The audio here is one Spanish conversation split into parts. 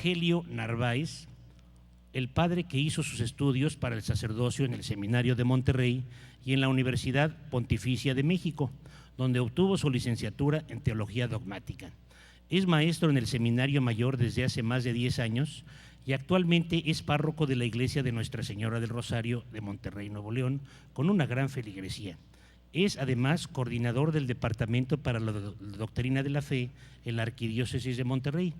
Rogelio Narváez, el padre que hizo sus estudios para el sacerdocio en el Seminario de Monterrey y en la Universidad Pontificia de México, donde obtuvo su licenciatura en Teología Dogmática. Es maestro en el Seminario Mayor desde hace más de 10 años y actualmente es párroco de la Iglesia de Nuestra Señora del Rosario de Monterrey, Nuevo León, con una gran feligresía. Es además coordinador del Departamento para la Doctrina de la Fe en la Arquidiócesis de Monterrey.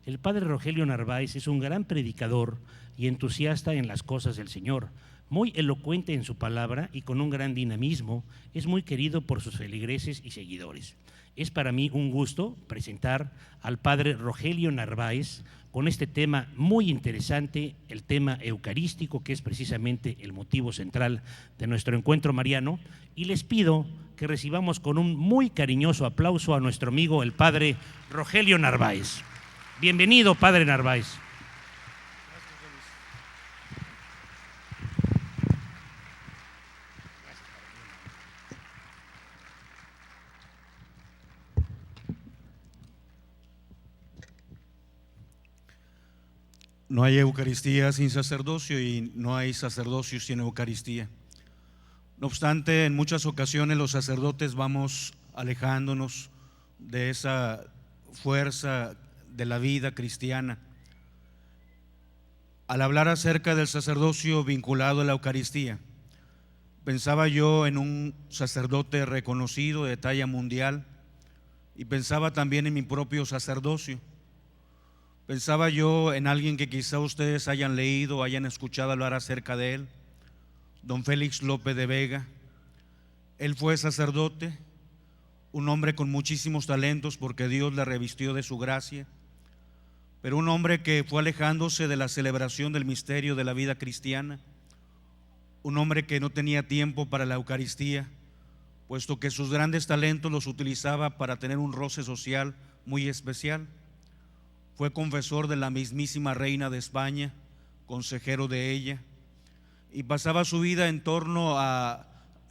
El padre Rogelio Narváez es un gran predicador y entusiasta en las cosas del Señor, muy elocuente en su palabra y con un gran dinamismo. Es muy querido por sus feligreses y seguidores. Es para mí un gusto presentar al padre Rogelio Narváez con este tema muy interesante, el tema eucarístico, que es precisamente el motivo central de nuestro encuentro mariano, y les pido que recibamos con un muy cariñoso aplauso a nuestro amigo el padre Rogelio Narváez. Bienvenido, padre Narváez. No hay Eucaristía sin sacerdocio y no hay sacerdocio sin Eucaristía. No obstante, en muchas ocasiones los sacerdotes vamos alejándonos de esa fuerza de la vida cristiana. Al hablar acerca del sacerdocio vinculado a la Eucaristía, pensaba yo en un sacerdote reconocido de talla mundial y pensaba también en mi propio sacerdocio. Pensaba yo en alguien que quizá ustedes hayan leído o hayan escuchado hablar acerca de él, don Félix López de Vega. Él fue sacerdote, un hombre con muchísimos talentos porque Dios le revistió de su gracia, pero un hombre que fue alejándose de la celebración del misterio de la vida cristiana, un hombre que no tenía tiempo para la Eucaristía, puesto que sus grandes talentos los utilizaba para tener un roce social muy especial. Fue confesor de la mismísima reina de España, consejero de ella, y pasaba su vida en torno a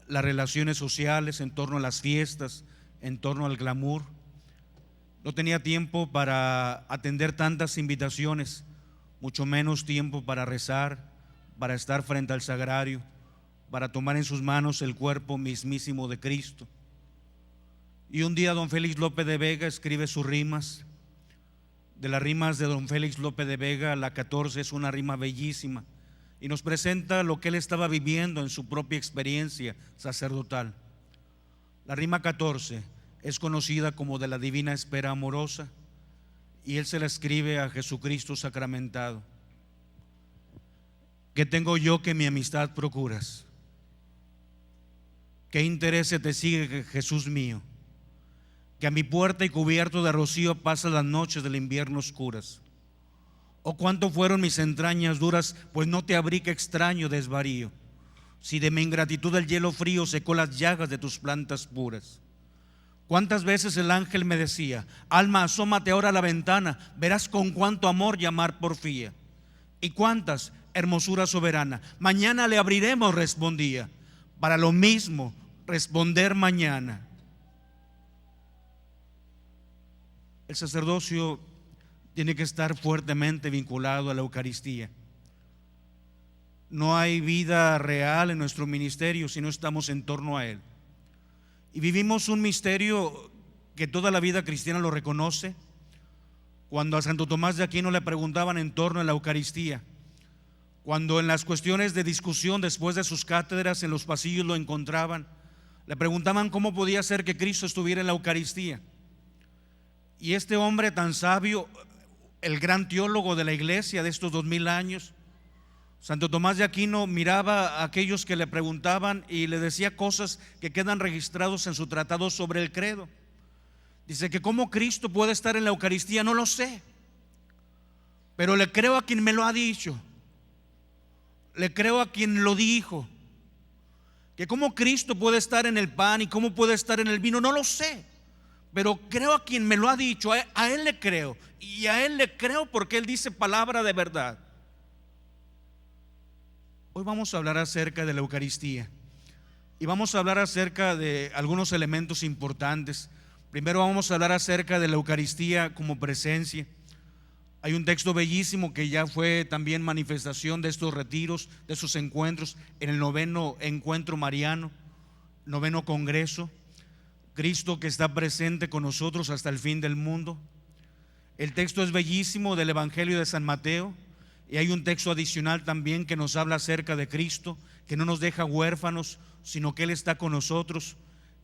las relaciones sociales, en torno a las fiestas, en torno al glamour. No tenía tiempo para atender tantas invitaciones, mucho menos tiempo para rezar, para estar frente al sagrario, para tomar en sus manos el cuerpo mismísimo de Cristo. Y un día don Félix López de Vega escribe sus rimas. De las rimas de don Félix López de Vega, la 14 es una rima bellísima y nos presenta lo que él estaba viviendo en su propia experiencia sacerdotal. La rima 14 es conocida como de la divina espera amorosa y él se la escribe a Jesucristo sacramentado. ¿Qué tengo yo que mi amistad procuras? ¿Qué interés te sigue, Jesús mío? Que a mi puerta y cubierto de rocío pasas las noches del invierno oscuras. Oh, cuánto fueron mis entrañas duras, pues no te abrí que extraño desvarío. Si de mi ingratitud el hielo frío secó las llagas de tus plantas puras. Cuántas veces el ángel me decía: alma, asómate ahora a la ventana, verás con cuánto amor llamar porfía. Y cuántas, hermosura soberana, mañana le abriremos, respondía, para lo mismo responder mañana. El sacerdocio tiene que estar fuertemente vinculado a la Eucaristía. No hay vida real en nuestro ministerio si no estamos en torno a él. Y vivimos un misterio que toda la vida cristiana lo reconoce. Cuando a Santo Tomás de Aquino le preguntaban en torno a la Eucaristía, cuando en las cuestiones de discusión después de sus cátedras en los pasillos lo encontraban, le preguntaban cómo podía ser que Cristo estuviera en la Eucaristía. Y este hombre tan sabio, el gran teólogo de la iglesia de estos 2000 años, Santo Tomás de Aquino, miraba a aquellos que le preguntaban y le decía cosas que quedan registrados en su tratado sobre el credo. Dice que cómo Cristo puede estar en la Eucaristía, no lo sé, pero le creo a quien me lo ha dicho, le creo a quien lo dijo. Que cómo Cristo puede estar en el pan y cómo puede estar en el vino, no lo sé, pero creo a quien me lo ha dicho, a él le creo, y a él le creo porque él dice palabra de verdad. Hoy vamos a hablar acerca de la Eucaristía y vamos a hablar acerca de algunos elementos importantes. Primero vamos a hablar acerca de la Eucaristía como presencia. Hay un texto bellísimo que ya fue también manifestación de estos retiros, de esos encuentros, en el 9º encuentro mariano, 9º congreso. Cristo que está presente con nosotros hasta el fin del mundo. El texto es bellísimo del Evangelio de San Mateo, y hay un texto adicional también que nos habla acerca de Cristo, que no nos deja huérfanos, sino que Él está con nosotros,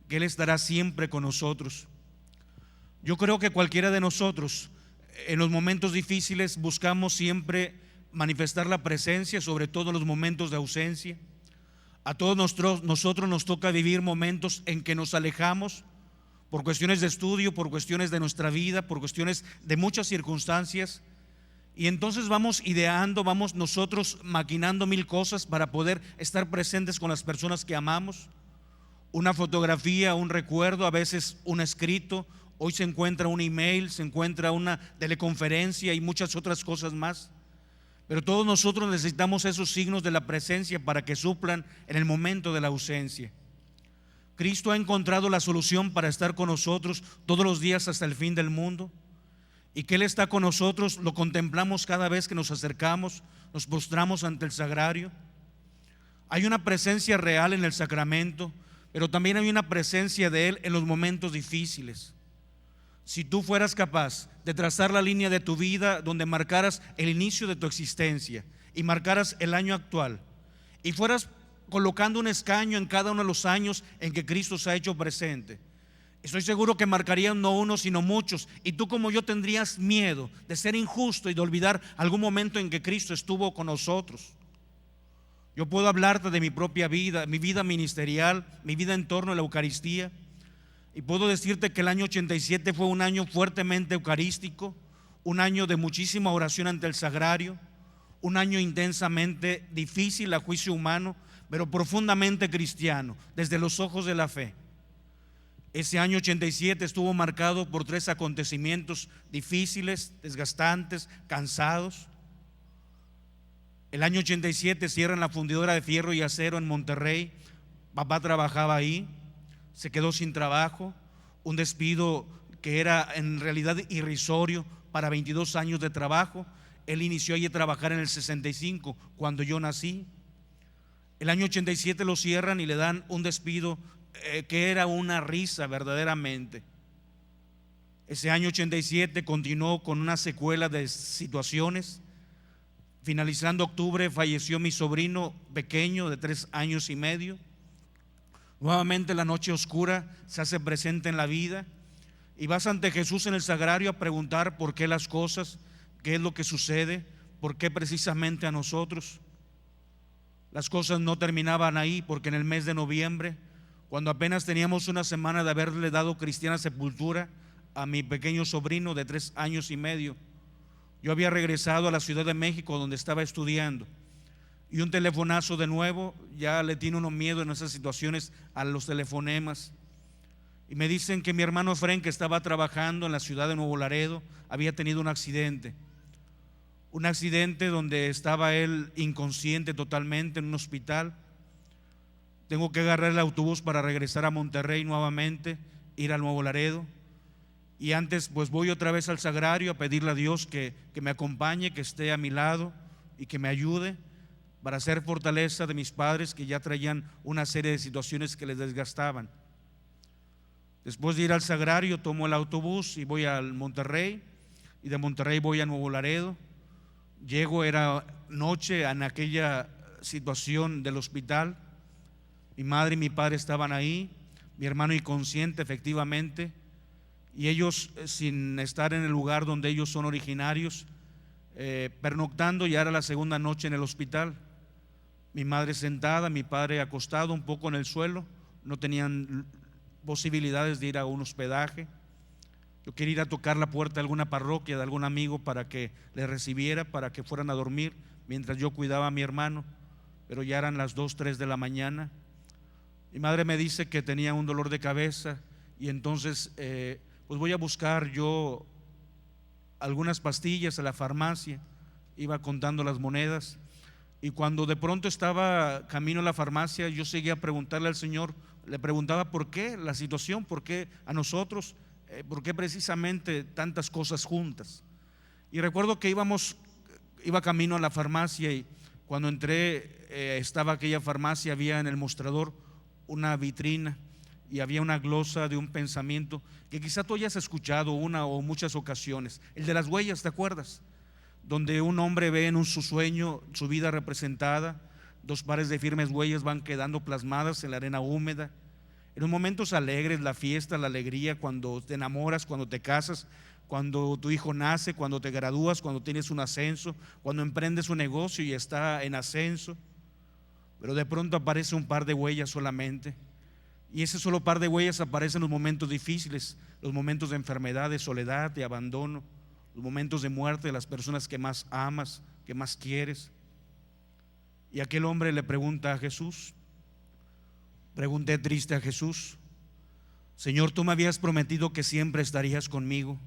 que Él estará siempre con nosotros. Yo creo que cualquiera de nosotros en los momentos difíciles buscamos siempre manifestar la presencia, sobre todo en los momentos de ausencia. A todos nosotros nos toca vivir momentos en que nos alejamos por cuestiones de estudio, por cuestiones de nuestra vida, por cuestiones de muchas circunstancias, y entonces vamos ideando, vamos nosotros maquinando mil cosas para poder estar presentes con las personas que amamos. Una fotografía, un recuerdo, a veces un escrito, hoy se encuentra un email, se encuentra una teleconferencia y muchas otras cosas más. Pero todos nosotros necesitamos esos signos de la presencia para que suplan en el momento de la ausencia. Cristo ha encontrado la solución para estar con nosotros todos los días hasta el fin del mundo, y que Él está con nosotros lo contemplamos cada vez que nos acercamos, nos postramos ante el sagrario. Hay una presencia real en el sacramento, pero también hay una presencia de Él en los momentos difíciles. Si tú fueras capaz de trazar la línea de tu vida donde marcaras el inicio de tu existencia y marcaras el año actual, y fueras colocando un escaño en cada uno de los años en que Cristo se ha hecho presente, estoy seguro que marcarían no uno sino muchos, y tú como yo tendrías miedo de ser injusto y de olvidar algún momento en que Cristo estuvo con nosotros. Yo puedo hablarte de mi propia vida, mi vida ministerial, mi vida en torno a la Eucaristía, y puedo decirte que el año 87 fue un año fuertemente eucarístico, un año de muchísima oración ante el sagrario, un año intensamente difícil a juicio humano, pero profundamente cristiano desde los ojos de la fe. Ese año 87 estuvo marcado por 3 acontecimientos difíciles, desgastantes, cansados. El año 87 cierran la fundidora de fierro y acero en Monterrey. Papá trabajaba ahí, se quedó sin trabajo, un despido que era en realidad irrisorio para 22 años de trabajo. Él inició ahí a trabajar en el 65, cuando yo nací. El año 87 lo cierran y le dan un despido que era una risa verdaderamente. Ese año 87 continuó con una secuela de situaciones. Finalizando octubre falleció mi sobrino pequeño de 3 años y medio. Nuevamente la noche oscura se hace presente en la vida, y vas ante Jesús en el sagrario a preguntar por qué las cosas, qué es lo que sucede, por qué precisamente a nosotros. Las cosas no terminaban ahí, porque en el mes de noviembre, cuando apenas teníamos una semana de haberle dado cristiana sepultura a mi pequeño sobrino de 3 años y medio, yo había regresado a la Ciudad de México, donde estaba estudiando, y un telefonazo de nuevo. Ya le tiene uno miedo en esas situaciones a los telefonemas, y me dicen que mi hermano Efraín, que estaba trabajando en la ciudad de Nuevo Laredo, había tenido un accidente donde estaba él inconsciente totalmente en un hospital. Tengo que agarrar el autobús para regresar a Monterrey nuevamente, ir al Nuevo Laredo, y antes pues voy otra vez al sagrario a pedirle a Dios que me acompañe, que esté a mi lado y que me ayude para hacer fortaleza de mis padres, que ya traían una serie de situaciones que les desgastaban. Después de ir al sagrario tomo el autobús y voy al Monterrey, y de Monterrey voy a Nuevo Laredo. Llego, era noche en aquella situación del hospital. Mi madre y mi padre estaban ahí, mi hermano inconsciente efectivamente, y ellos sin estar en el lugar donde ellos son originarios, pernoctando. Ya era la segunda noche en el hospital. Mi madre sentada, mi padre acostado un poco en el suelo. No tenían posibilidades de ir a un hospedaje. Yo quería ir a tocar la puerta de alguna parroquia, de algún amigo, para que les recibiera, para que fueran a dormir mientras yo cuidaba a mi hermano, pero ya eran las 2, 3 de la mañana. Mi madre me dice que tenía un dolor de cabeza, y entonces pues voy a buscar yo algunas pastillas a la farmacia. Iba contando las monedas, y cuando de pronto estaba camino a la farmacia, yo seguía a preguntarle al Señor. Le preguntaba por qué la situación, por qué a nosotros, por qué precisamente tantas cosas juntas. Y recuerdo que iba camino a la farmacia, y cuando entré estaba aquella farmacia, había en el mostrador una vitrina y había una glosa de un pensamiento que quizá tú hayas escuchado una o muchas ocasiones, el de las huellas, ¿te acuerdas? Donde un hombre ve en su sueño su vida representada, 2 pares de firmes huellas van quedando plasmadas en la arena húmeda. En los momentos alegres, la fiesta, la alegría, cuando te enamoras, cuando te casas, cuando tu hijo nace, cuando te gradúas, cuando tienes un ascenso, cuando emprendes un negocio y está en ascenso, pero de pronto aparece un par de huellas solamente, y ese solo par de huellas aparece en los momentos difíciles, los momentos de enfermedad, de soledad, de abandono, los momentos de muerte de las personas que más amas, que más quieres. Y aquel hombre le pregunta a Jesús, pregunté triste a Jesús: Señor, tú me habías prometido que siempre estarías conmigo,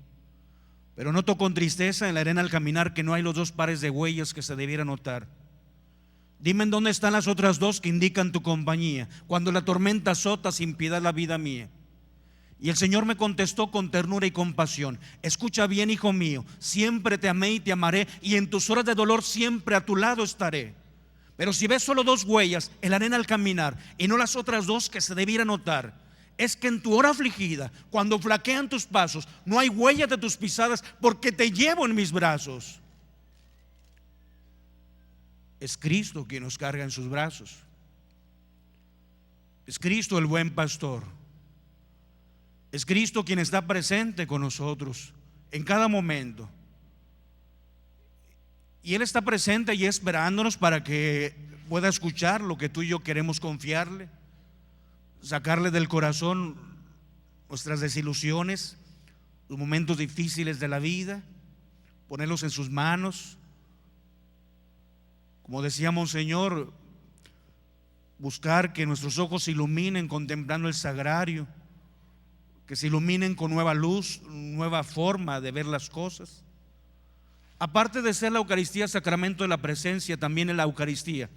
pero noto con tristeza en la arena al caminar que no hay los 2 pares de huellas que se debieran notar. Dime en dónde están las otras 2 que indican tu compañía cuando la tormenta azota sin piedad la vida mía. Y el Señor me contestó con ternura y compasión: escucha bien, hijo mío, siempre te amé y te amaré, y en tus horas de dolor siempre a tu lado estaré. Pero si ves solo 2 huellas en la arena al caminar y no las otras 2 que se debieran notar, es que en tu hora afligida, cuando flaquean tus pasos, no hay huellas de tus pisadas, porque te llevo en mis brazos. Es Cristo quien nos carga en sus brazos. Es Cristo el buen pastor. Es Cristo quien está presente con nosotros en cada momento. Y Él está presente y esperándonos para que pueda escuchar lo que tú y yo queremos confiarle, sacarle del corazón nuestras desilusiones, los momentos difíciles de la vida, ponerlos en sus manos. Como decía Monseñor, buscar que nuestros ojos se iluminen contemplando el sagrario, que se iluminen con nueva luz, nueva forma de ver las cosas. Aparte de ser la Eucaristía sacramento de la presencia, también en la Eucaristía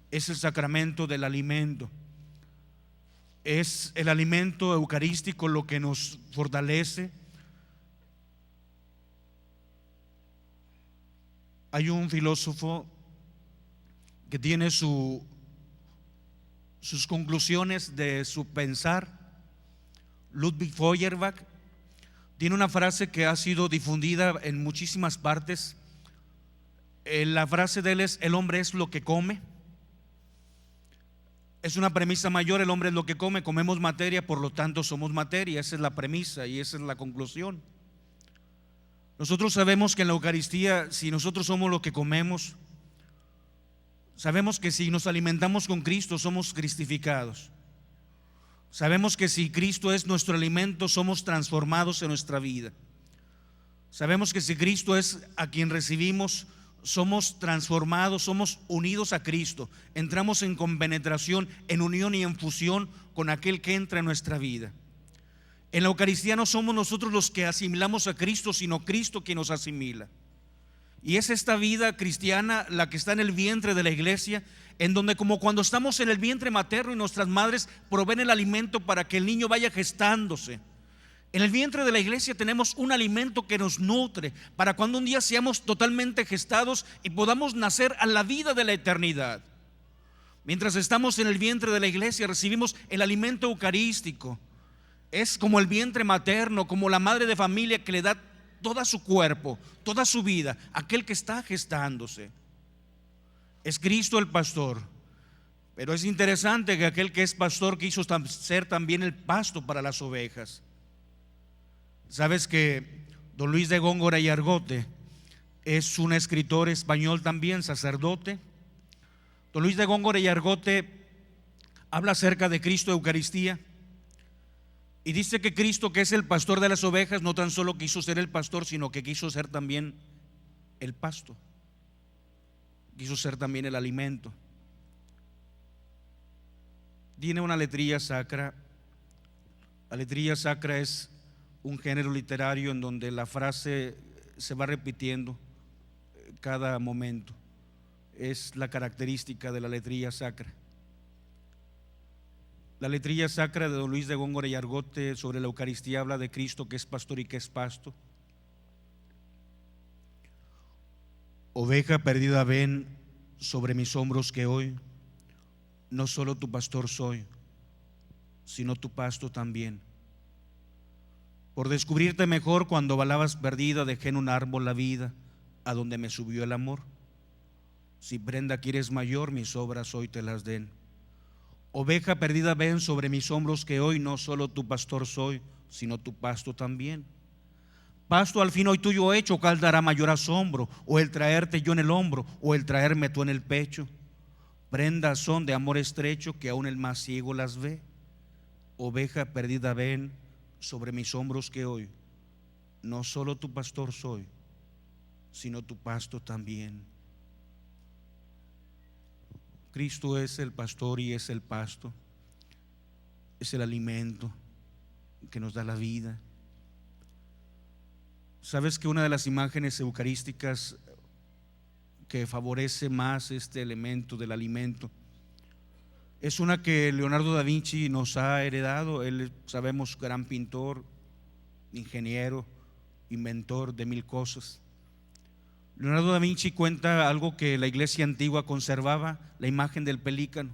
es el sacramento del alimento. Es el alimento eucarístico lo que nos fortalece. Hay un filósofo que tiene sus conclusiones de su pensar, Ludwig Feuerbach. Tiene una frase que ha sido difundida en muchísimas partes. La frase de él es: el hombre es lo que come. Es una premisa mayor: el hombre es lo que come, comemos materia, por lo tanto somos materia. Esa es la premisa y esa es la conclusión. Nosotros sabemos que en la Eucaristía, si nosotros somos lo que comemos, sabemos que si nos alimentamos con Cristo somos cristificados. Sabemos que si Cristo es nuestro alimento, somos transformados en nuestra vida. Sabemos que si Cristo es a quien recibimos, somos transformados, somos unidos a Cristo, entramos en compenetración, en unión y en fusión con aquel que entra en nuestra vida. En la Eucaristía no somos nosotros los que asimilamos a Cristo, sino Cristo quien nos asimila. Y es esta vida cristiana la que está en el vientre de la iglesia, en donde, como cuando estamos en el vientre materno y nuestras madres proveen el alimento para que el niño vaya gestándose, en el vientre de la iglesia tenemos un alimento que nos nutre para cuando un día seamos totalmente gestados y podamos nacer a la vida de la eternidad. Mientras estamos en el vientre de la iglesia recibimos el alimento eucarístico. Es como el vientre materno, como la madre de familia que le da todo su cuerpo, toda su vida, aquel que está gestándose. Es Cristo el pastor. Pero es interesante que aquel que es pastor quiso ser también el pasto para las ovejas. Sabes que don Luis de Góngora y Argote es un escritor español también, sacerdote. Don Luis de Góngora y Argote habla acerca de Cristo Eucaristía y dice que Cristo, que es el pastor de las ovejas, no tan solo quiso ser el pastor, sino que quiso ser también el pasto, quiso ser también el alimento. Tiene una letrilla sacra. La letrilla sacra es un género literario en donde la frase se va repitiendo cada momento. Es la característica de la letrilla sacra. La letrilla sacra de don Luis de Góngora y Argote sobre la Eucaristía habla de Cristo que es pastor y que es pasto. Oveja perdida, ven sobre mis hombros, que hoy no solo tu pastor soy, sino tu pasto también. Por descubrirte mejor, cuando balabas perdida, dejé en un árbol la vida, a donde me subió el amor. Si prenda quieres mayor, mis obras hoy te las den. Oveja perdida, ven sobre mis hombros, que hoy no solo tu pastor soy, sino tu pasto también. Pasto al fin hoy tuyo hecho, ¿cuál dará mayor asombro? O el traerte yo en el hombro, o el traerme tú en el pecho. Prendas son de amor estrecho, que aún el más ciego las ve. Oveja perdida, ven sobre mis hombros, que hoy no solo tu pastor soy, sino tu pasto también. Cristo es el pastor y es el pasto, es el alimento que nos da la vida. ¿Sabes que una de las imágenes eucarísticas que favorece más este elemento del alimento es una que Leonardo da Vinci nos ha heredado? Él, sabemos, gran pintor, ingeniero, inventor de mil cosas. Leonardo da Vinci cuenta algo que la iglesia antigua conservaba: la imagen del pelícano.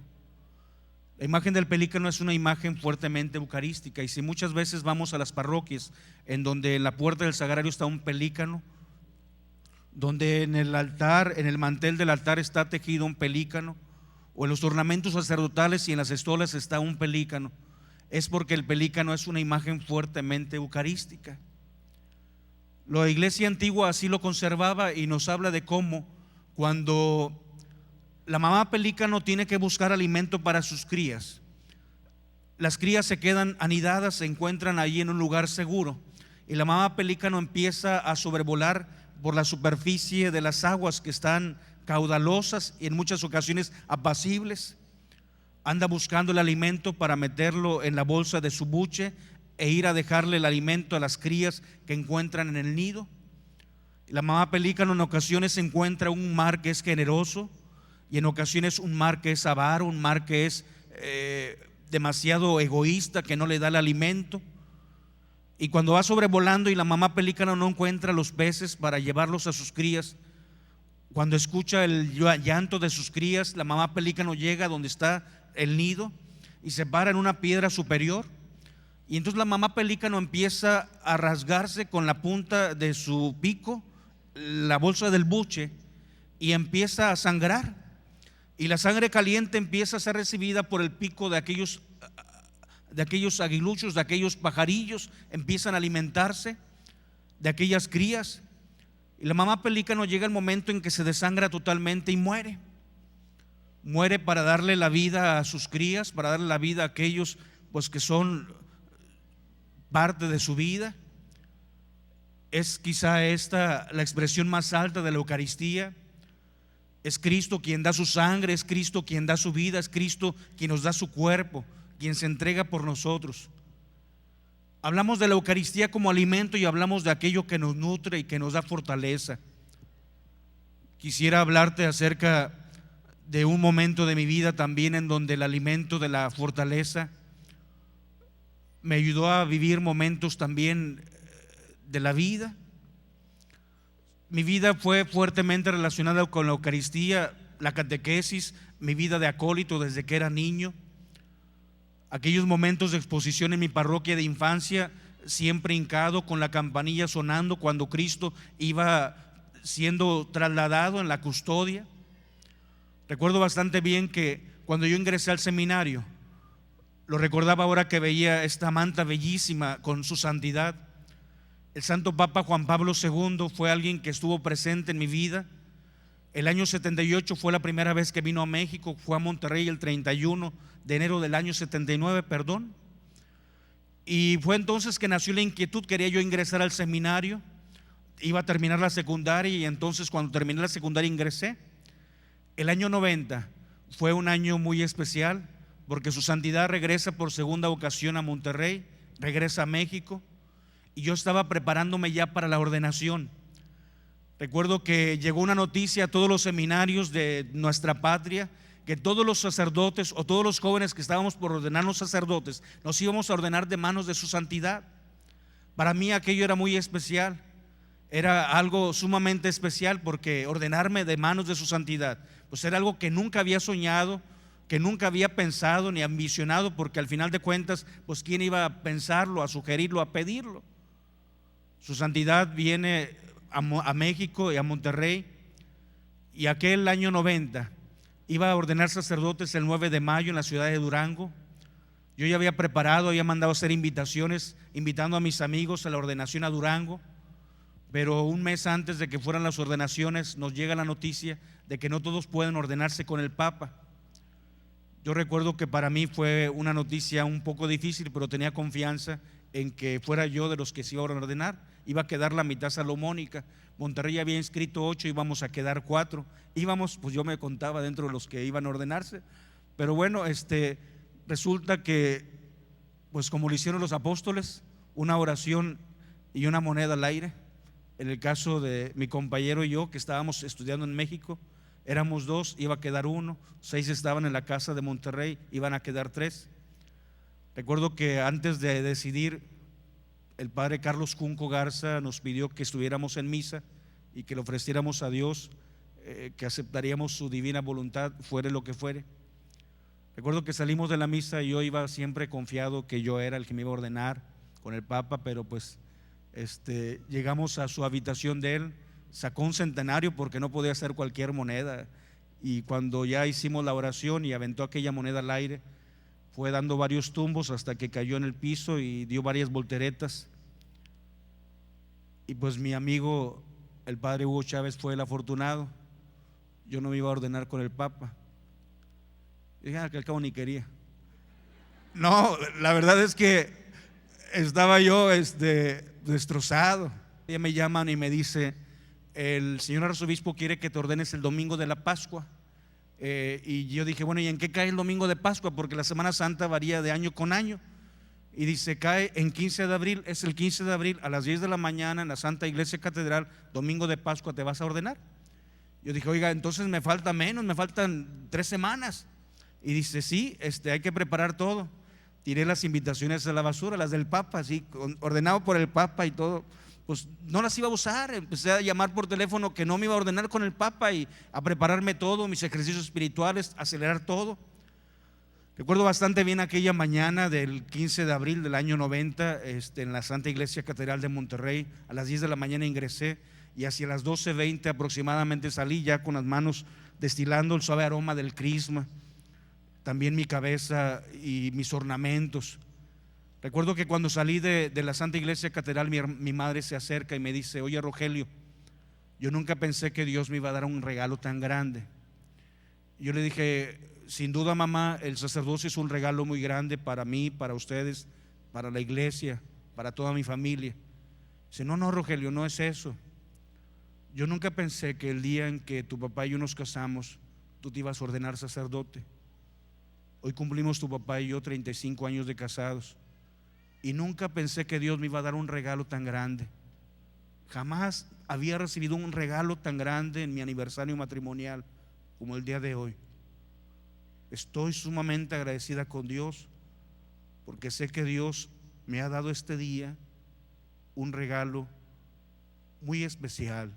La imagen del pelícano es una imagen fuertemente eucarística, y si muchas veces vamos a las parroquias en donde en la puerta del sagrario está un pelícano, donde en el altar, en el mantel del altar está tejido un pelícano, o en los ornamentos sacerdotales y en las estolas está un pelícano, es porque el pelícano es una imagen fuertemente eucarística. La iglesia antigua así lo conservaba, y nos habla de cómo cuando la mamá pelícano tiene que buscar alimento para sus crías, las crías se quedan anidadas, se encuentran ahí en un lugar seguro, y la mamá pelícano empieza a sobrevolar por la superficie de las aguas que están caudalosas y en muchas ocasiones apacibles. Anda buscando el alimento para meterlo en la bolsa de su buche e ir a dejarle el alimento a las crías que encuentran en el nido. La mamá pelícano en ocasiones encuentra un mar que es generoso, y en ocasiones un mar que es avaro, un mar que es demasiado egoísta, que no le da el alimento. Y cuando va sobrevolando y la mamá pelícano no encuentra los peces para llevarlos a sus crías, cuando escucha el llanto de sus crías, la mamá pelícano llega donde está el nido y se para en una piedra superior, y entonces la mamá pelícano empieza a rasgarse con la punta de su pico la bolsa del buche y empieza a sangrar, y la sangre caliente empieza a ser recibida por el pico de aquellos aguiluchos, de aquellos pajarillos, empiezan a alimentarse de aquellas crías. Y la mamá pelícano llega el momento en que se desangra totalmente y muere. Muere para darle la vida a sus crías, para darle la vida a aquellos pues que son parte de su vida. Es quizá esta la expresión más alta de la Eucaristía. Es Cristo quien da su sangre, es Cristo quien da su vida, es Cristo quien nos da su cuerpo, quien se entrega por nosotros. Hablamos de la Eucaristía como alimento y hablamos de aquello que nos nutre y que nos da fortaleza. Quisiera hablarte acerca de un momento de mi vida también en donde el alimento de la fortaleza me ayudó a vivir momentos también de la vida. Mi vida fue fuertemente relacionada con la Eucaristía, la catequesis, mi vida de acólito desde que era niño. Aquellos momentos de exposición en mi parroquia de infancia, siempre hincado con la campanilla sonando cuando Cristo iba siendo trasladado en la custodia. Recuerdo bastante bien que cuando yo ingresé al seminario, lo recordaba ahora que veía esta manta bellísima con su santidad. El Santo Papa Juan Pablo II fue alguien que estuvo presente en mi vida. El año 78 fue la primera vez que vino a México, fue a Monterrey el 31 de enero del año 79, y fue entonces que nació la inquietud. Quería yo ingresar al seminario, iba a terminar la secundaria, y entonces cuando terminé la secundaria ingresé. El año 90 fue un año muy especial porque su santidad regresa por segunda ocasión a Monterrey, regresa a México, y yo estaba preparándome ya para la ordenación. Recuerdo que llegó una noticia a todos los seminarios de nuestra patria que todos los sacerdotes o todos los jóvenes que estábamos por ordenarnos sacerdotes nos íbamos a ordenar de manos de su santidad. Para mí aquello era muy especial, era algo sumamente especial, porque ordenarme de manos de su santidad, pues era algo que nunca había soñado, que nunca había pensado ni ambicionado, porque al final de cuentas, pues quién iba a pensarlo, a sugerirlo, a pedirlo. Su santidad viene a México y a Monterrey, y aquel año 90 iba a ordenar sacerdotes el 9 de mayo en la ciudad de Durango. Yo ya había preparado, había mandado a hacer invitaciones, invitando a mis amigos a la ordenación a Durango, pero un mes antes de que fueran las ordenaciones nos llega la noticia de que no todos pueden ordenarse con el Papa. Yo recuerdo que para mí fue una noticia un poco difícil, pero tenía confianza en que fuera yo de los que se iba a ordenar. Iba a quedar la mitad salomónica. Monterrey había inscrito 8, íbamos a quedar 4. Íbamos, pues yo me contaba dentro de los que iban a ordenarse. Pero bueno, resulta que, pues como lo hicieron los apóstoles, una oración y una moneda al aire. En el caso de mi compañero y yo, que estábamos estudiando en México, éramos 2, iba a quedar 1, 6 estaban en la casa de Monterrey, iban a quedar 3. Recuerdo que antes de decidir, el padre Carlos Junco Garza nos pidió que estuviéramos en misa y que le ofreciéramos a Dios, que aceptaríamos su divina voluntad, fuere lo que fuere. Recuerdo que salimos de la misa y yo iba siempre confiado que yo era el que me iba a ordenar con el Papa, pero pues llegamos a su habitación de él, sacó un centenario porque no podía hacer cualquier moneda, y cuando ya hicimos la oración y aventó aquella moneda al aire, fue dando varios tumbos hasta que cayó en el piso y dio varias volteretas. Y pues mi amigo, el padre Hugo Chávez, fue el afortunado. Yo no me iba a ordenar con el Papa. Y dije, que al cabo ni quería. No, la verdad es que estaba yo destrozado. Ella me llaman y me dice: el señor arzobispo quiere que te ordenes el domingo de la Pascua. Y yo dije, bueno, ¿y en qué cae el domingo de Pascua? Porque la Semana Santa varía de año con año. Y dice, cae en 15 de abril, es el 15 de abril a las 10 de la mañana en la Santa Iglesia Catedral, domingo de Pascua, ¿te vas a ordenar? Yo dije, oiga, entonces me falta menos, me faltan 3 semanas. Y dice, sí, hay que preparar todo. Tiré las invitaciones a la basura, las del Papa, así, ordenado por el Papa y todo. Pues no las iba a usar. Empecé a llamar por teléfono que no me iba a ordenar con el Papa y a prepararme todo, mis ejercicios espirituales, acelerar todo. Recuerdo bastante bien aquella mañana del 15 de abril del año 90, en la Santa Iglesia Catedral de Monterrey. A las 10 de la mañana ingresé y hacia las 12:20 aproximadamente salí ya con las manos destilando el suave aroma del crisma, también mi cabeza y mis ornamentos. Recuerdo que cuando salí de la Santa Iglesia Catedral, mi madre se acerca y me dice, oye Rogelio, yo nunca pensé que Dios me iba a dar un regalo tan grande. Yo le dije, sin duda mamá, el sacerdocio es un regalo muy grande para mí, para ustedes, para la iglesia, para toda mi familia. Dice, no Rogelio, no es eso. Yo nunca pensé que el día en que tu papá y yo nos casamos, tú te ibas a ordenar sacerdote. Hoy cumplimos tu papá y yo 35 años de casados. Y nunca pensé que Dios me iba a dar un regalo tan grande. Jamás había recibido un regalo tan grande en mi aniversario matrimonial como el día de hoy. Estoy sumamente agradecida con Dios porque sé que Dios me ha dado este día un regalo muy especial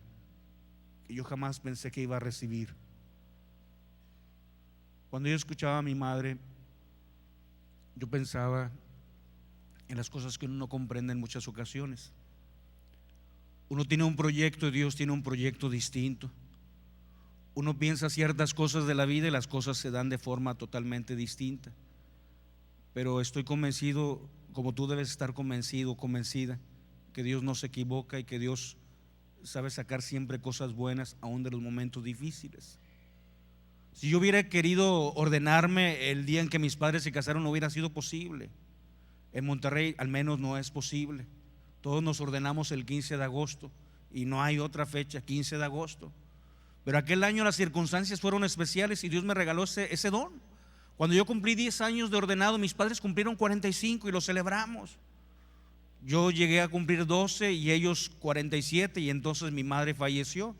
que yo jamás pensé que iba a recibir. Cuando yo escuchaba a mi madre, yo pensaba en las cosas que uno no comprende en muchas ocasiones. Uno tiene un proyecto y Dios tiene un proyecto distinto. Uno piensa ciertas cosas de la vida y las cosas se dan de forma totalmente distinta. Pero estoy convencido, como tú debes estar convencido, convencida, que Dios no se equivoca y que Dios sabe sacar siempre cosas buenas aún de los momentos difíciles. Si yo hubiera querido ordenarme el día en que mis padres se casaron, no hubiera sido posible. En Monterrey al menos no es posible. Todos nos ordenamos el 15 de agosto y no hay otra fecha, 15 de agosto. Pero aquel año las circunstancias fueron especiales y Dios me regaló ese don. Cuando yo cumplí 10 años de ordenado, mis padres cumplieron 45 y lo celebramos. Yo llegué a cumplir 12 y ellos 47 y entonces mi madre falleció.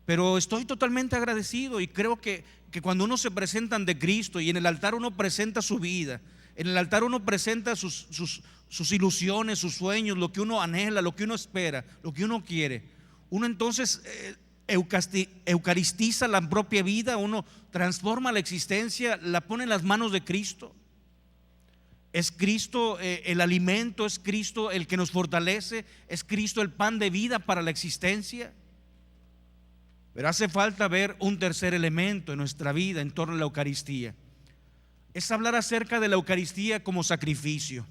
Pero estoy totalmente agradecido y creo que cuando uno se presenta ante Cristo y en el altar uno presenta su vida, en el altar uno presenta sus ilusiones, sus sueños, lo que uno anhela, lo que uno espera, lo que uno quiere, uno entonces eucaristiza la propia vida, uno transforma la existencia, la pone en las manos de Cristo. Es Cristo el alimento, es Cristo el que nos fortalece, es Cristo el pan de vida para la existencia. Pero hace falta ver un tercer elemento en nuestra vida en torno a la Eucaristía. Es hablar acerca de la Eucaristía como sacrificio.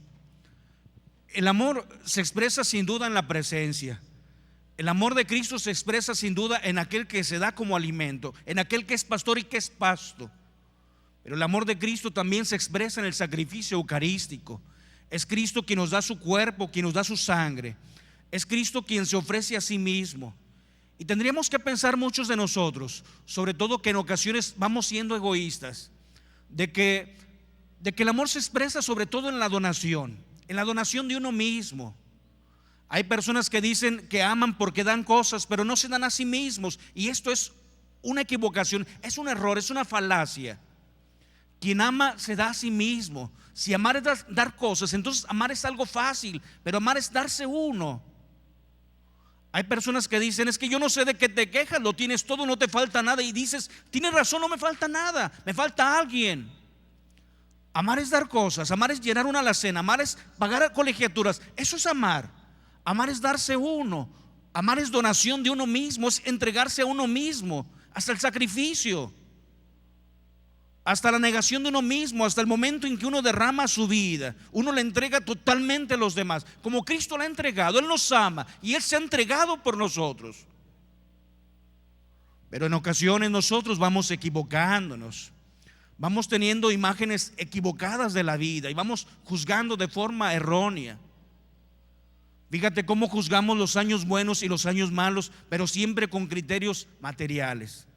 El amor se expresa sin duda en la presencia. El amor de Cristo se expresa sin duda en aquel que se da como alimento, en aquel que es pastor y que es pasto. Pero el amor de Cristo también se expresa en el sacrificio eucarístico. Es Cristo quien nos da su cuerpo, quien nos da su sangre. Es Cristo quien se ofrece a sí mismo. Y tendríamos que pensar muchos de nosotros, sobre todo que en ocasiones vamos siendo egoístas, de que el amor se expresa sobre todo en la donación de uno mismo. Hay personas que dicen que aman porque dan cosas, pero no se dan a sí mismos. Y esto es una equivocación, es un error, es una falacia. Quien ama se da a sí mismo. Si amar es dar cosas, entonces amar es algo fácil, pero amar es darse uno. Hay personas que dicen: es que yo no sé de qué te quejas, lo tienes todo, no te falta nada. Y dices: tienes razón, no me falta nada, me falta alguien. Amar es dar cosas, amar es llenar una alacena, amar es pagar colegiaturas. Eso es amar. Amar es darse uno. Amar es donación de uno mismo, es entregarse a uno mismo, hasta el sacrificio, hasta la negación de uno mismo, hasta el momento en que uno derrama su vida. Uno le entrega totalmente a los demás, como Cristo la ha entregado. Él nos ama y Él se ha entregado por nosotros. Pero en ocasiones nosotros vamos equivocándonos, vamos teniendo imágenes equivocadas de la vida y vamos juzgando de forma errónea. Fíjate cómo juzgamos los años buenos y los años malos, pero siempre con criterios materiales.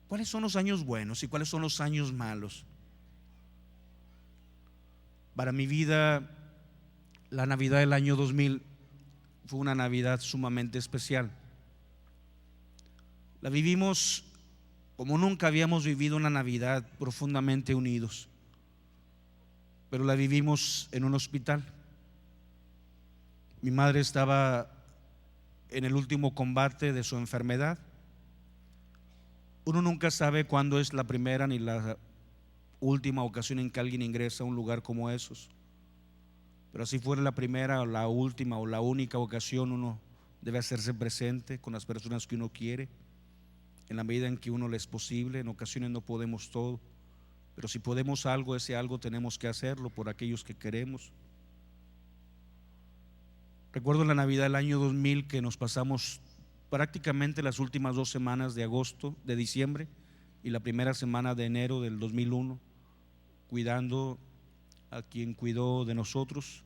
¿Cuáles son los años buenos y cuáles son los años malos? Para mi vida, la Navidad del año 2000 fue una Navidad sumamente especial. La vivimos como nunca habíamos vivido una Navidad, profundamente unidos. Pero la vivimos en un hospital. Mi madre estaba en el último combate de su enfermedad. Uno nunca sabe cuándo es la primera ni la última ocasión en que alguien ingresa a un lugar como esos. Pero si fuera la primera o la última o la única ocasión, uno debe hacerse presente con las personas que uno quiere, en la medida en que uno le es posible. En ocasiones no podemos todo, pero si podemos algo, ese algo tenemos que hacerlo por aquellos que queremos. Recuerdo la Navidad del año 2000 que nos pasamos prácticamente las últimas 2 semanas de diciembre y la primera semana de enero del 2001 cuidando a quien cuidó de nosotros,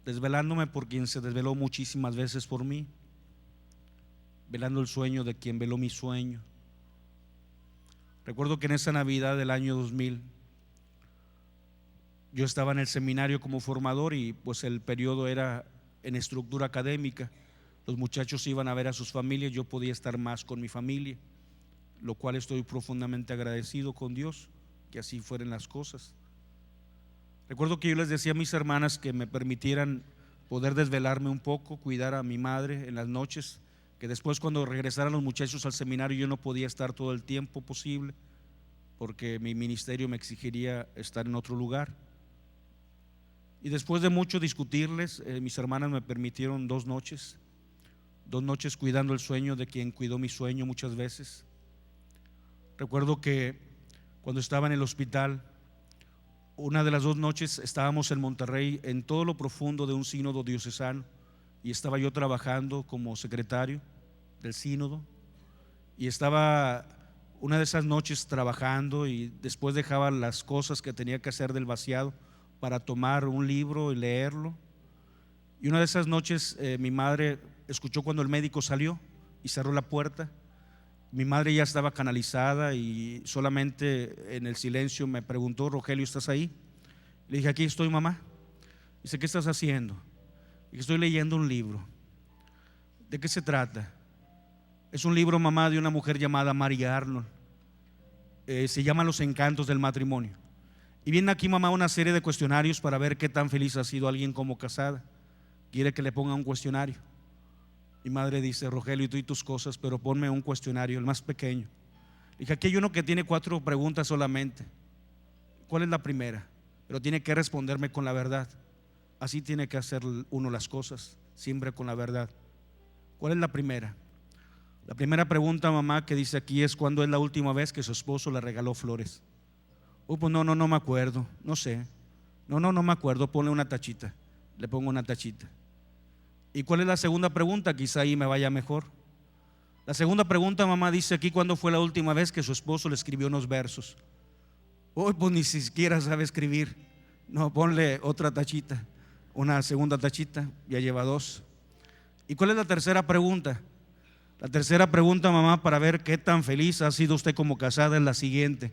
desvelándome por quien se desveló muchísimas veces por mí, velando el sueño de quien veló mi sueño. Recuerdo que en esa Navidad del año 2000 yo estaba en el seminario como formador y pues el periodo era en estructura académica. Los muchachos iban a ver a sus familias, yo podía estar más con mi familia, lo cual estoy profundamente agradecido con Dios que así fueran las cosas. Recuerdo que yo les decía a mis hermanas que me permitieran poder desvelarme un poco, cuidar a mi madre en las noches, que después cuando regresaran los muchachos al seminario yo no podía estar todo el tiempo posible porque mi ministerio me exigiría estar en otro lugar. Y después de mucho discutirles, mis hermanas me permitieron 2 noches cuidando el sueño de quien cuidó mi sueño muchas veces. Recuerdo que cuando estaba en el hospital, una de las 2 noches estábamos en Monterrey, en todo lo profundo de un sínodo diocesano, y estaba yo trabajando como secretario del sínodo, y estaba una de esas noches trabajando y después dejaba las cosas que tenía que hacer del vaciado para tomar un libro y leerlo. Y una de esas noches mi madre escuchó cuando el médico salió y cerró la puerta. Mi madre ya estaba canalizada y solamente en el silencio me preguntó: Rogelio, ¿estás ahí? Le dije: aquí estoy, mamá. Dice: ¿qué estás haciendo? Dije: estoy leyendo un libro. ¿De qué se trata? Es un libro, mamá, de una mujer llamada María Arnold. Se llama Los encantos del matrimonio. Y viene aquí, mamá, una serie de cuestionarios para ver qué tan feliz ha sido alguien como casada. Quiere que le ponga un cuestionario. Mi madre dice: Rogelio, y tú y tus cosas, pero ponme un cuestionario, el más pequeño. Dije: aquí hay uno que tiene 4 preguntas solamente. ¿Cuál es la primera? Pero tiene que responderme con la verdad. Así tiene que hacer uno las cosas, siempre con la verdad. ¿Cuál es la primera? La primera pregunta, mamá, que dice aquí es: ¿cuándo es la última vez que su esposo le regaló flores? Pues no me acuerdo, no sé. No me acuerdo, ponle una tachita. Le pongo una tachita. ¿Y cuál es la segunda pregunta? Quizá ahí me vaya mejor. La segunda pregunta, mamá, dice aquí: ¿cuándo fue la última vez que su esposo le escribió unos versos? Pues ni siquiera sabe escribir. No, ponle otra tachita, una segunda tachita, ya lleva 2. ¿Y cuál es la tercera pregunta? La tercera pregunta, mamá, para ver qué tan feliz ha sido usted como casada, es la siguiente: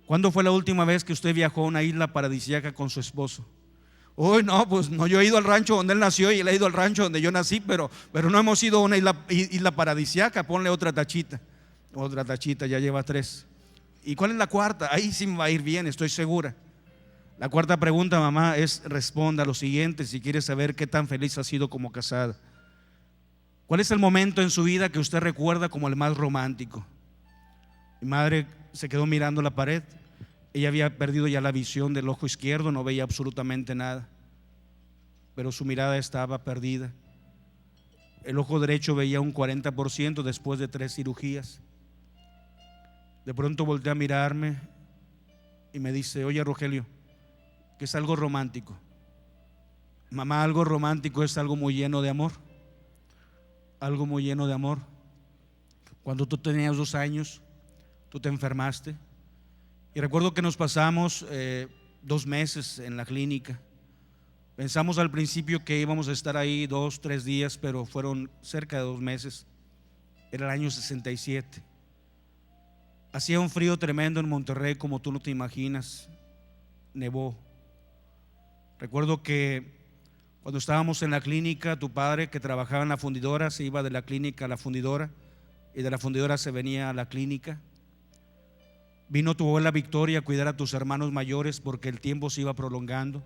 ¿cuándo fue la última vez que usted viajó a una isla paradisíaca con su esposo? No, pues no, yo he ido al rancho donde él nació y él ha ido al rancho donde yo nací, pero no hemos ido a una isla paradisíaca. Ponle otra tachita, ya lleva 3. ¿Y cuál es la cuarta? Ahí sí me va a ir bien, estoy segura. La cuarta pregunta, mamá, responda lo siguiente si quiere saber qué tan feliz ha sido como casada. ¿Cuál es el momento en su vida que usted recuerda como el más romántico? Mi madre se quedó mirando la pared. Ella había perdido ya la visión del ojo izquierdo, no veía absolutamente nada, pero su mirada estaba perdida. El ojo derecho veía un 40% después de 3 cirugías. De pronto volteé a mirarme y me dice: oye, Rogelio, ¿qué es algo romántico? Mamá, algo romántico es algo muy lleno de amor. Algo muy lleno de amor. Cuando tú tenías 2 años, tú te enfermaste. Y recuerdo que nos pasamos 2 meses en la clínica. Pensamos al principio que íbamos a estar ahí 2, 3 días, pero fueron cerca de 2 meses. Era el año 67. Hacía un frío tremendo en Monterrey, como tú no te imaginas. Nevó. Recuerdo que cuando estábamos en la clínica, tu padre, que trabajaba en la fundidora, se iba de la clínica a la fundidora, y de la fundidora se venía a la clínica. Vino tu abuela Victoria a cuidar a tus hermanos mayores porque el tiempo se iba prolongando.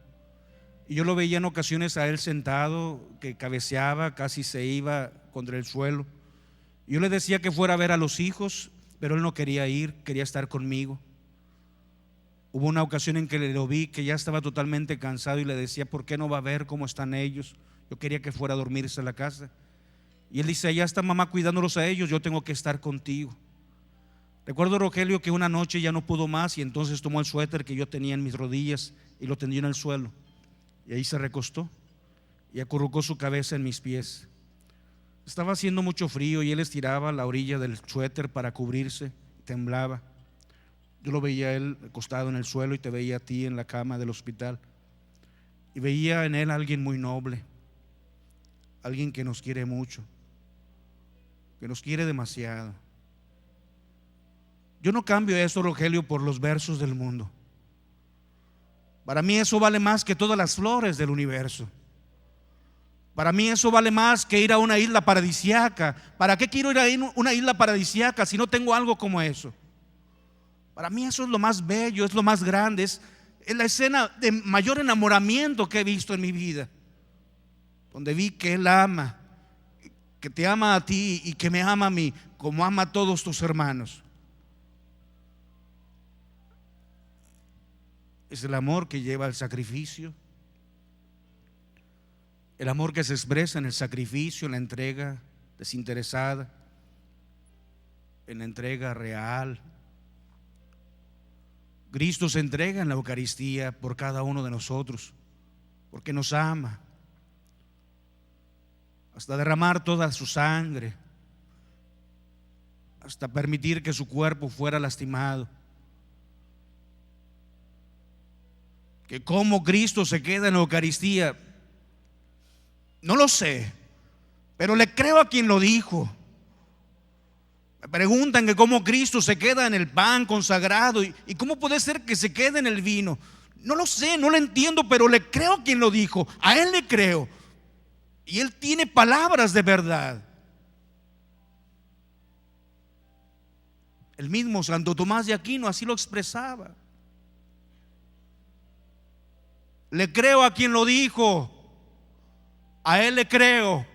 Y yo lo veía en ocasiones a él sentado, que cabeceaba, casi se iba contra el suelo. Yo le decía que fuera a ver a los hijos, pero él no quería ir, quería estar conmigo. Hubo una ocasión en que lo vi que ya estaba totalmente cansado y le decía: ¿por qué no va a ver cómo están ellos? Yo quería que fuera a dormirse a la casa. Y él dice: allá está mamá cuidándolos a ellos, yo tengo que estar contigo. Recuerdo, Rogelio, que una noche ya no pudo más y entonces tomó el suéter que yo tenía en mis rodillas y lo tendió en el suelo, y ahí se recostó y acurrucó su cabeza en mis pies. Estaba haciendo mucho frío y él estiraba la orilla del suéter para cubrirse, temblaba. Yo lo veía a él acostado en el suelo y te veía a ti en la cama del hospital, y veía en él a alguien muy noble, alguien que nos quiere mucho, que nos quiere demasiado. Yo no cambio eso, Rogelio, por los versos del mundo. Para mí eso vale más que todas las flores del universo. Para mí eso vale más que ir a una isla paradisíaca. ¿Para qué quiero ir a una isla paradisíaca si no tengo algo como eso? Para mí eso es lo más bello, es lo más grande, es la escena de mayor enamoramiento que he visto en mi vida, donde vi que Él ama, que te ama a ti y que me ama a mí como ama a todos tus hermanos. Es el amor que lleva al sacrificio, el amor que se expresa en el sacrificio, en la entrega desinteresada, en la entrega real. Cristo se entrega en la Eucaristía por cada uno de nosotros, porque nos ama, hasta derramar toda su sangre, hasta permitir que su cuerpo fuera lastimado. Que cómo Cristo se queda en la Eucaristía, no lo sé, pero le creo a quien lo dijo. Me preguntan que cómo Cristo se queda en el pan consagrado y cómo puede ser que se quede en el vino. No lo sé, no lo entiendo, pero le creo a quien lo dijo. A Él le creo, y Él tiene palabras de verdad. El mismo Santo Tomás de Aquino así lo expresaba. Le creo a quien lo dijo, a Él le creo,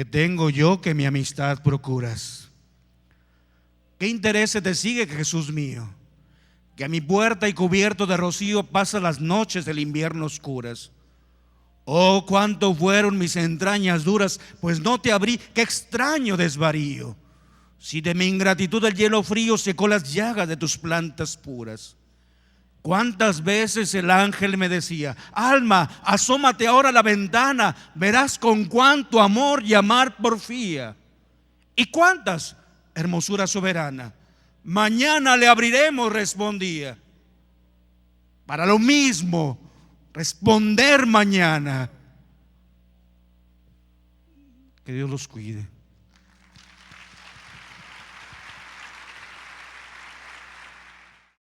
que tengo yo que mi amistad procuras. ¿Qué interés te sigue, Jesús mío? Que a mi puerta y cubierto de rocío pasas las noches del invierno oscuras. Oh, cuánto fueron mis entrañas duras, pues no te abrí. Qué extraño desvarío, si de mi ingratitud el hielo frío secó las llagas de tus plantas puras. Cuántas veces el ángel me decía: alma, asómate ahora a la ventana, verás con cuánto amor y amar porfía. Y cuántas, hermosura soberana, mañana le abriremos, respondía. Para lo mismo responder mañana. Que Dios los cuide.